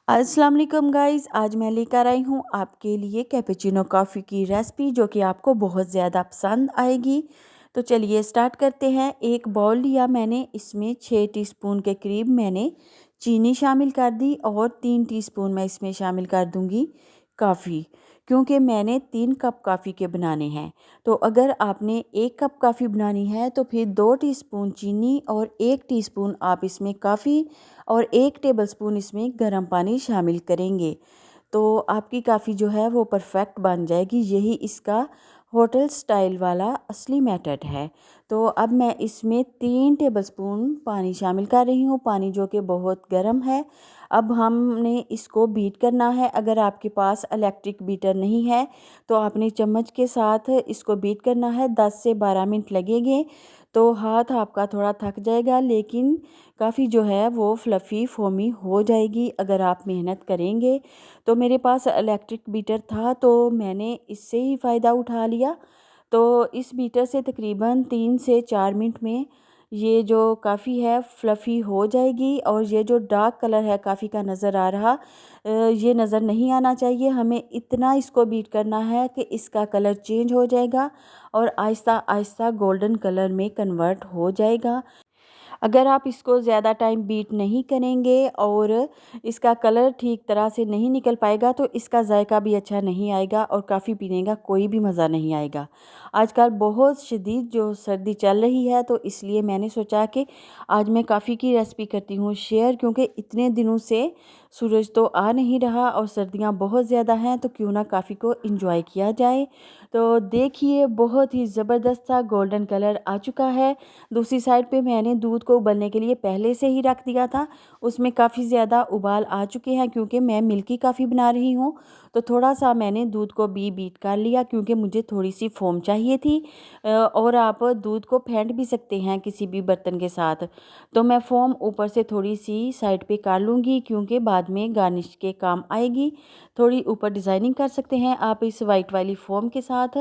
अस्सलाम वालेकुम गाइस, आज मैं लेकर आई हूँ आपके लिए कैपेचिनो कॉफ़ी की रेसिपी जो कि आपको बहुत ज़्यादा पसंद आएगी। तो चलिए स्टार्ट करते हैं। एक बाउल लिया मैंने, इसमें 6 टीस्पून के करीब मैंने चीनी शामिल कर दी और 3 टीस्पून मैं इसमें शामिल कर दूँगी कॉफ़ी, क्योंकि मैंने 3 कप कॉफ़ी के बनाने हैं। तो अगर आपने 1 कप कॉफ़ी बनानी है तो फिर 2 टीस्पून चीनी और 1 टीस्पून आप इसमें कॉफ़ी और 1 टेबलस्पून इसमें गर्म पानी शामिल करेंगे। तो आपकी कॉफ़ी जो है वो परफेक्ट बन जाएगी। यही इसका होटल स्टाइल वाला असली मेथड है। तो अब मैं इसमें 3 टेबलस्पून पानी शामिल कर रही हूँ, पानी जो कि बहुत गर्म है। अब हमने इसको बीट करना है। अगर आपके पास इलेक्ट्रिक बीटर नहीं है तो आपने चम्मच के साथ इसको बीट करना है। 10 से 12 मिनट लगेंगे। तो हाथ आपका थोड़ा थक जाएगा, लेकिन काफ़ी जो है वो फ्लफ़ी फोमी हो जाएगी अगर आप मेहनत करेंगे। तो मेरे पास इलेक्ट्रिक बीटर था तो मैंने इससे ही फ़ायदा उठा लिया। तो इस बीटर से तकरीबन 3 से 4 मिनट में ये जो काफ़ी है फ्लफ़ी हो जाएगी। और ये जो डार्क कलर है काफ़ी का नज़र आ रहा, ये नज़र नहीं आना चाहिए। हमें इतना इसको बीट करना है कि इसका कलर चेंज हो जाएगा और आहिस्ता आहिस्ता गोल्डन कलर में कन्वर्ट हो जाएगा। अगर आप इसको ज़्यादा टाइम बीट नहीं करेंगे और इसका कलर ठीक तरह से नहीं निकल पाएगा तो इसका जायका भी अच्छा नहीं आएगा और कॉफ़ी पीने का कोई भी मज़ा नहीं आएगा। आजकल बहुत शदीद जो सर्दी चल रही है तो इसलिए मैंने सोचा कि आज मैं कॉफ़ी की रेसिपी करती हूँ शेयर, क्योंकि इतने दिनों से सूरज तो आ नहीं रहा और सर्दियाँ बहुत ज़्यादा हैं, तो क्यों ना कॉफ़ी को इंजॉय किया जाए। तो देखिए बहुत ही ज़बरदस्त सा गोल्डन कलर आ चुका है। दूसरी साइड पे मैंने दूध को उबलने के लिए पहले से ही रख दिया था। उसमें काफ़ी ज़्यादा उबाल आ चुके हैं, क्योंकि मैं मिल्की कॉफ़ी बना रही हूँ। तो थोड़ा-सा मैंने दूध को भी बीट कर लिया, क्योंकि मुझे थोड़ी-सी फ़ोम चाहिए थी। और आप दूध को फेंट भी सकते हैं किसी भी बर्तन के साथ। तो मैं फ़ोम ऊपर से थोड़ी-सी साइड पे कर लूँगी, क्योंकि बाद में गार्निश के काम आएगी। थोड़ी ऊपर डिज़ाइनिंग कर सकते हैं आप इस वाइट वाली फ़ोम के साथ।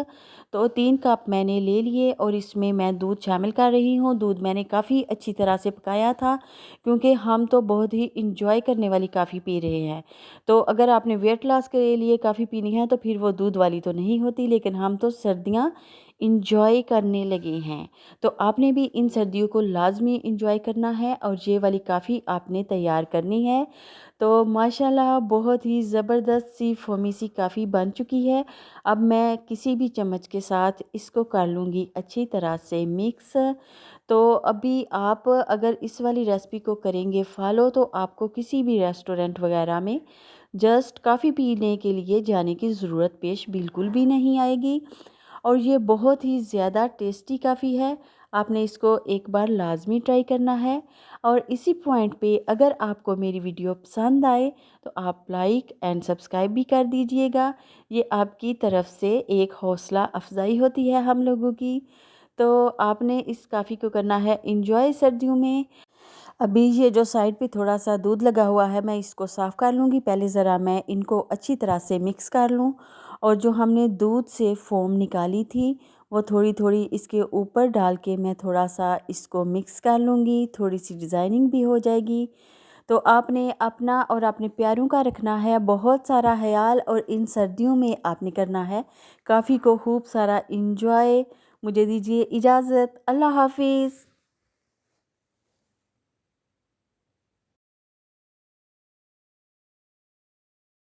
तो 3 कप मैंने ले लिए और इसमें मैं दूध शामिल कर रही हूँ। दूध मैंने काफ़ी अच्छी तरह से पकाया था, क्योंकि हम तो बहुत ही इंजॉय करने वाली कॉफ़ी पी रहे हैं। तो अगर आपने वेट लॉस के लिए कॉफ़ी पीनी है तो फिर वो दूध वाली तो नहीं होती, लेकिन हम तो सर्दियाँ इंजॉय करने लगे हैं। तो आपने भी इन सर्दियों को लाज़मी इंजॉय करना है और ये वाली कॉफ़ी आपने तैयार करनी है। तो माशाल्लाह बहुत ही ज़बरदस्त सी फोमी सी कॉफ़ी बन चुकी है। अब मैं किसी भी चम्मच के साथ इसको कर लूँगी अच्छी तरह से मिक्स। तो अभी आप अगर इस वाली रेसिपी को करेंगे फॉलो तो आपको किसी भी रेस्टोरेंट वगैरह में जस्ट कॉफ़ी पीने के लिए जाने की ज़रूरत पेश बिल्कुल भी नहीं आएगी। और ये बहुत ही ज़्यादा टेस्टी कॉफ़ी है। आपने इसको एक बार लाज़मी ट्राई करना है। और इसी पॉइंट पे अगर आपको मेरी वीडियो पसंद आए तो आप लाइक एंड सब्सक्राइब भी कर दीजिएगा। ये आपकी तरफ से एक हौसला अफजाई होती है हम लोगों की। तो आपने इस कॉफ़ी को करना है इंजॉय सर्दियों में। अभी ये जो साइड पे थोड़ा सा दूध लगा हुआ है मैं इसको साफ़ कर लूँगी। पहले ज़रा मैं इनको अच्छी तरह से मिक्स कर लूँ। और जो हमने दूध से फ़ोम निकाली थी वो थोड़ी थोड़ी इसके ऊपर डाल के मैं थोड़ा सा इसको मिक्स कर लूँगी। थोड़ी सी डिज़ाइनिंग भी हो जाएगी। तो आपने अपना और अपने प्यारों का रखना है बहुत सारा ख्याल, और इन सर्दियों में आपने करना है कॉफ़ी को खूब सारा इंजॉय। मुझे दीजिए इजाज़त। अल्लाह हाफिज़।